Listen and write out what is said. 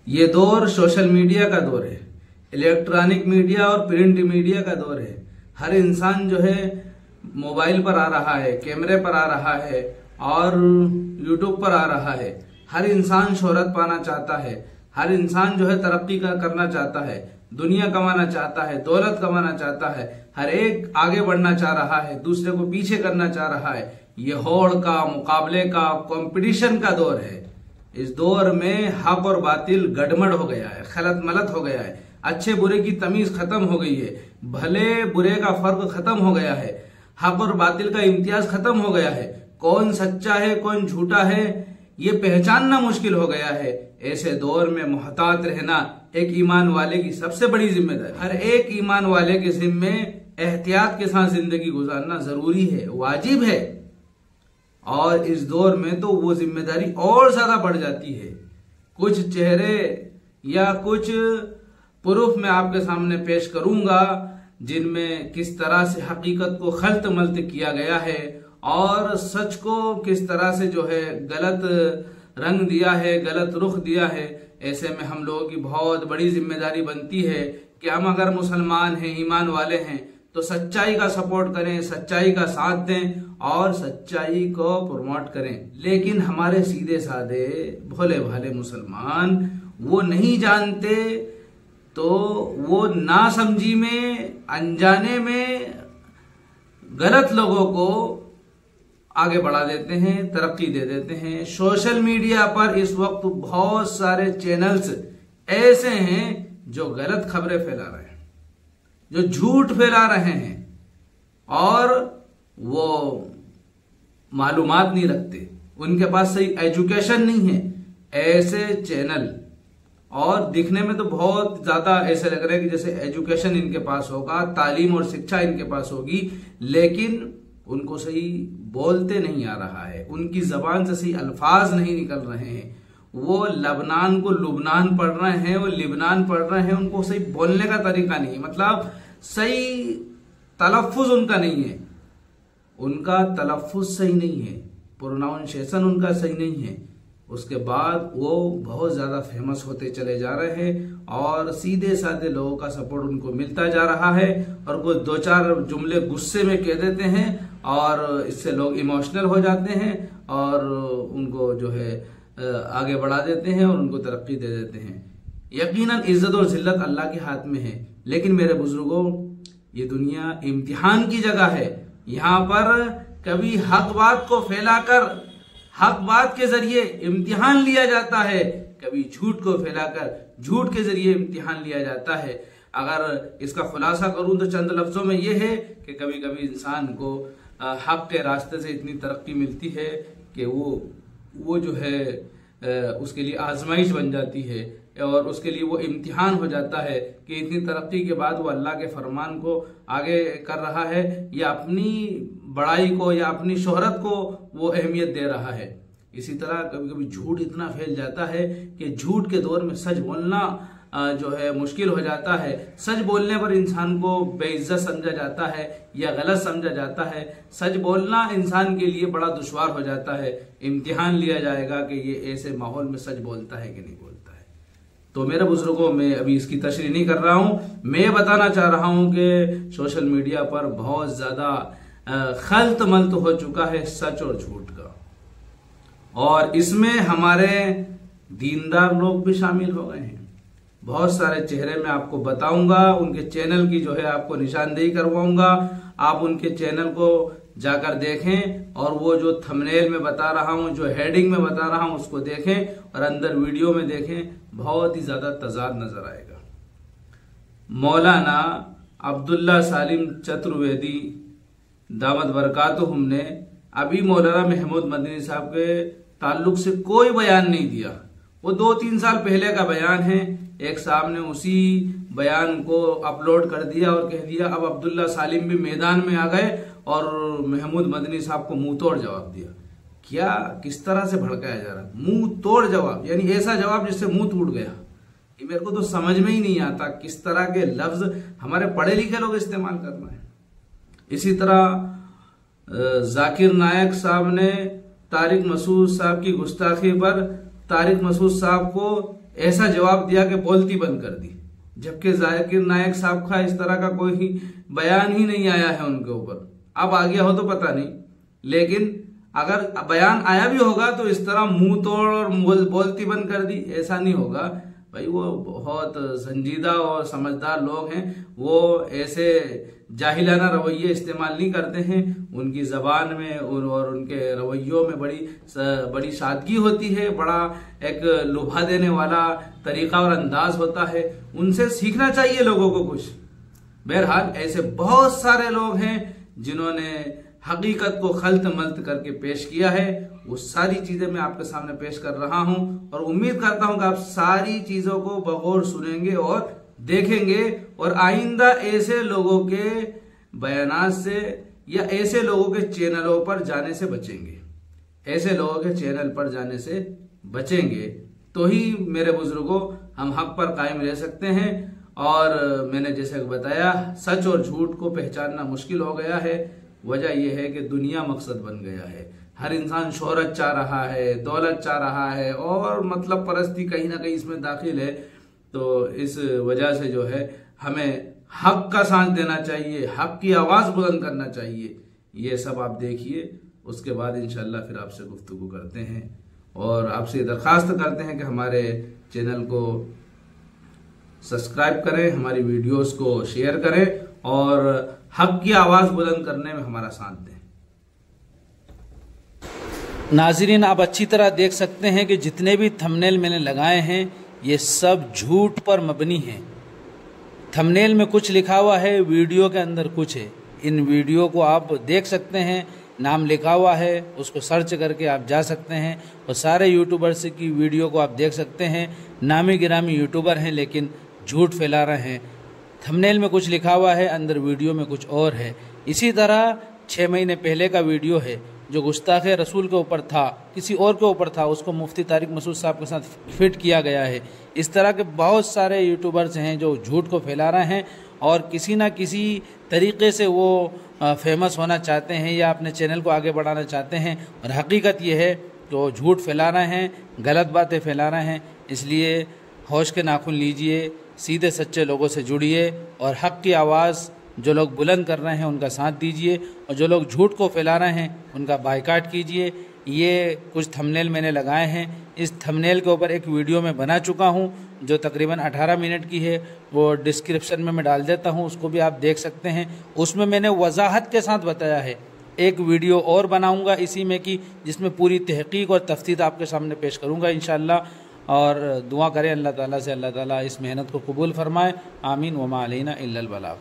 ये दौर social media का दौर है, इलेक्ट्रॉनिक मीडिया और प्रिंट मीडिया का दौर है। हर इंसान जो है मोबाइल पर आ रहा है, कैमरे पर आ रहा है और यूट्यूब पर आ रहा है। हर इंसान शोहरत पाना चाहता है, हर इंसान जो है तरक्की करना चाहता है, दुनिया कमाना चाहता है, दौलत कमाना चाहता है। हर एक आगे बढ़ना चाह रहा है, दूसरे को पीछे करना चाह रहा है। ये होड़ का, मुकाबले का, कंपटीशन का दौर है। इस दौर में हक और बातिल गड़मड़ हो गया है, खलत मलत हो गया है, अच्छे बुरे की तमीज खत्म हो गई है, भले बुरे का फर्क खत्म हो गया है, हक और बातिल का इम्तियाज खत्म हो गया है। कौन सच्चा है कौन झूठा है ये पहचानना मुश्किल हो गया है। ऐसे दौर में मुहतात रहना एक ईमान वाले की सबसे बड़ी जिम्मेदारी। हर एक ईमान वाले के जिम्मे एहतियात के साथ जिंदगी गुजारना जरूरी है, वाजिब है। और इस दौर में तो वो जिम्मेदारी और ज्यादा बढ़ जाती है। कुछ चेहरे या कुछ प्रूफ मैं आपके सामने पेश करूंगा जिनमें किस तरह से हकीकत को खल्त मल्त किया गया है और सच को किस तरह से जो है गलत रंग दिया है, गलत रुख दिया है। ऐसे में हम लोगों की बहुत बड़ी जिम्मेदारी बनती है कि हम अगर मुसलमान हैं, ईमान वाले हैं, तो सच्चाई का सपोर्ट करें, सच्चाई का साथ दें और सच्चाई को प्रमोट करें। लेकिन हमारे सीधे साधे भोले भाले मुसलमान वो नहीं जानते, तो वो नासमझी में, अनजाने में गलत लोगों को आगे बढ़ा देते हैं, तरक्की दे देते हैं। सोशल मीडिया पर इस वक्त बहुत सारे चैनल्स ऐसे हैं जो गलत खबरें फैला रहे हैं, जो झूठ फैला रहे हैं और वो मालूमात नहीं रखते, उनके पास सही एजुकेशन नहीं है। ऐसे चैनल और दिखने में तो बहुत ज्यादा ऐसे लग रहा है कि जैसे एजुकेशन इनके पास होगा, तालीम और शिक्षा इनके पास होगी, लेकिन उनको सही बोलते नहीं आ रहा है, उनकी जबान से सही अल्फाज नहीं निकल रहे हैं। वो लबनान को लुबनान पढ़ रहे हैं, वो लिबनान पढ़ रहे हैं, उनको सही बोलने का तरीका नहीं, मतलब सही तलफ्फुज उनका नहीं है, उनका तलफ्फुज सही नहीं है, प्रोनाउंसिएशन उनका सही नहीं है। उसके बाद वो बहुत ज्यादा फेमस होते चले जा रहे हैं और सीधे साधे लोगों का सपोर्ट उनको मिलता जा रहा है और वो दो चार जुमले गुस्से में कह देते हैं और इससे लोग इमोशनल हो जाते हैं और उनको जो है आगे बढ़ा देते हैं और उनको तरक्की दे देते हैं। यकीनन इज्जत और जिल्लत अल्लाह के हाथ में है, लेकिन मेरे बुजुर्गों, ये दुनिया इम्तिहान की जगह है। यहाँ पर कभी हक बात को फैलाकर हक बात के जरिए इम्तिहान लिया जाता है, कभी झूठ को फैलाकर झूठ के जरिए इम्तिहान लिया जाता है। अगर इसका खुलासा करूं तो चंद लफ्जों में यह है कि कभी कभी इंसान को हक के रास्ते से इतनी तरक्की मिलती है कि वो जो है उसके लिए आजमाइश बन जाती है और उसके लिए वो इम्तिहान हो जाता है कि इतनी तरक्की के बाद वो अल्लाह के फरमान को आगे कर रहा है या अपनी बड़ाई को या अपनी शोहरत को वो अहमियत दे रहा है। इसी तरह कभी कभी झूठ इतना फैल जाता है कि झूठ के दौर में सच बोलना जो है मुश्किल हो जाता है। सच बोलने पर इंसान को बेइज्जत समझा जाता है या गलत समझा जाता है। सच बोलना इंसान के लिए बड़ा दुश्वार हो जाता है। इम्तिहान लिया जाएगा कि ये ऐसे माहौल में सच बोलता है कि नहीं बोलता है। तो मेरे बुजुर्गों, मैं अभी इसकी तशरीह नहीं कर रहा हूं, मैं बताना चाह रहा हूं कि सोशल मीडिया पर बहुत ज्यादा खल्त मल्त हो चुका है सच और झूठ का, और इसमें हमारे दीनदार लोग भी शामिल हो गए हैं। बहुत सारे चेहरे मैं आपको बताऊंगा, उनके चैनल की जो है आपको निशानदेही करवाऊंगा। आप उनके चैनल को जाकर देखें और वो जो थंबनेल में बता रहा हूं, जो हेडिंग में बता रहा हूं, उसको देखें और अंदर वीडियो में देखें, बहुत ही ज्यादा तजाद नजर आएगा। मौलाना अब्दुल्ला सालिम चतुर्वेदी दामद बरकातुहुम ने अभी मौलाना महमूद मदनी साहब के ताल्लुक से कोई बयान नहीं दिया। वो 2-3 साल पहले का बयान है। एक साहब ने उसी बयान को अपलोड कर दिया और कह दिया अब अब्दुल्ला सालिम भी मैदान में आ गए और महमूद मदनी साहब को मुंह तोड़ जवाब दिया। क्या, किस तरह से भड़काया जा रहा, मुंह तोड़ जवाब, यानी ऐसा जवाब जिससे मुंह टूट गया। ये मेरे को तो समझ में ही नहीं आता किस तरह के लफ्ज हमारे पढ़े लिखे लोग इस्तेमाल कर रहे हैं। इसी तरह जाकिर नायक साहब ने तारिक मसूद साहब की गुस्ताखी पर तारिक मसूद साहब को ऐसा जवाब दिया कि बोलती बंद कर दी, जबकि जाकिर नायक साहब का इस तरह का कोई बयान ही नहीं आया है उनके ऊपर। अब आ गया हो तो पता नहीं, लेकिन अगर बयान आया भी होगा तो इस तरह मुंह तोड़ और बोलती बंद कर दी, ऐसा नहीं होगा भाई। वो बहुत संजीदा और समझदार लोग हैं, वो ऐसे जाहिलाना रवैये इस्तेमाल नहीं करते हैं। उनकी जबान में और उनके रवैयों में बड़ी सादगी होती है, बड़ा एक लुभा देने वाला तरीका और अंदाज होता है। उनसे सीखना चाहिए लोगों को कुछ। बहरहाल ऐसे बहुत सारे लोग हैं जिन्होंने हकीकत को खल्त मल्त करके पेश किया है। वो सारी चीजें मैं आपके सामने पेश कर रहा हूं और उम्मीद करता हूं कि आप सारी चीजों को बगौर सुनेंगे और देखेंगे और आइंदा ऐसे लोगों के बयानात से या ऐसे लोगों के चैनलों पर जाने से बचेंगे। ऐसे लोगों के चैनल पर जाने से बचेंगे तो ही मेरे बुजुर्गों हम हक पर कायम रह सकते हैं। और मैंने जैसे बताया, सच और झूठ को पहचानना मुश्किल हो गया है। वजह यह है कि दुनिया मकसद बन गया है। हर इंसान शोहरत चाह रहा है, दौलत चाह रहा है और मतलब परस्ती कहीं ना कहीं इसमें दाखिल है। तो इस वजह से जो है हमें हक का साथ देना चाहिए, हक की आवाज बुलंद करना चाहिए। ये सब आप देखिए, उसके बाद इंशाल्लाह फिर आपसे गुफ्तगू करते हैं और आपसे दरखास्त करते हैं कि हमारे चैनल को सब्सक्राइब करें, हमारी वीडियोस को शेयर करें और हक की आवाज बुलंद करने में हमारा साथ दें। नाज़रीन, आप अच्छी तरह देख सकते हैं कि जितने भी थंबनेल मैंने लगाए हैं ये सब झूठ पर मबनी हैं। थंबनेल में कुछ लिखा हुआ है, वीडियो के अंदर कुछ है। इन वीडियो को आप देख सकते हैं, नाम लिखा हुआ है, उसको सर्च करके आप जा सकते हैं और सारे यूट्यूबर्स की वीडियो को आप देख सकते हैं। नामी गिरामी यूट्यूबर हैं लेकिन झूठ फैला रहे हैं। थंबनेल में कुछ लिखा हुआ है, अंदर वीडियो में कुछ और है। इसी तरह 6 महीने पहले का वीडियो है जो गुस्ताख रसूल के ऊपर था, किसी और के ऊपर था, उसको मुफ्ती तारिक मसूद साहब के साथ फिट किया गया है। इस तरह के बहुत सारे यूट्यूबर्स हैं जो झूठ को फैला रहे हैं और किसी ना किसी तरीके से वो फेमस होना चाहते हैं या अपने चैनल को आगे बढ़ाना चाहते हैं। और हकीकत ये है कि वो झूठ फैला रहे हैं, गलत बातें फैला रहे हैं। इसलिए होश के नाखून लीजिए, सीधे सच्चे लोगों से जुड़िए और हक़ की आवाज़ जो लोग बुलंद कर रहे हैं उनका साथ दीजिए और जो लोग झूठ को फैला रहे हैं उनका बायकाट कीजिए। ये कुछ थंबनेल मैंने लगाए हैं। इस थंबनेल के ऊपर एक वीडियो मैं बना चुका हूं जो तकरीबन 18 मिनट की है, वो डिस्क्रिप्शन में मैं डाल देता हूं, उसको भी आप देख सकते हैं। उसमें मैंने वजाहत के साथ बताया है। एक वीडियो और बनाऊंगा इसी में की जिसमें पूरी तहकीक और तफ्सील आपके सामने पेश करूंगा इंशाअल्लाह। और दुआ करें अल्लाह ताला से, अल्लाह ताला इस मेहनत को कबूल फरमाए। आमीन। वमा अलैना इल्लल बलाग।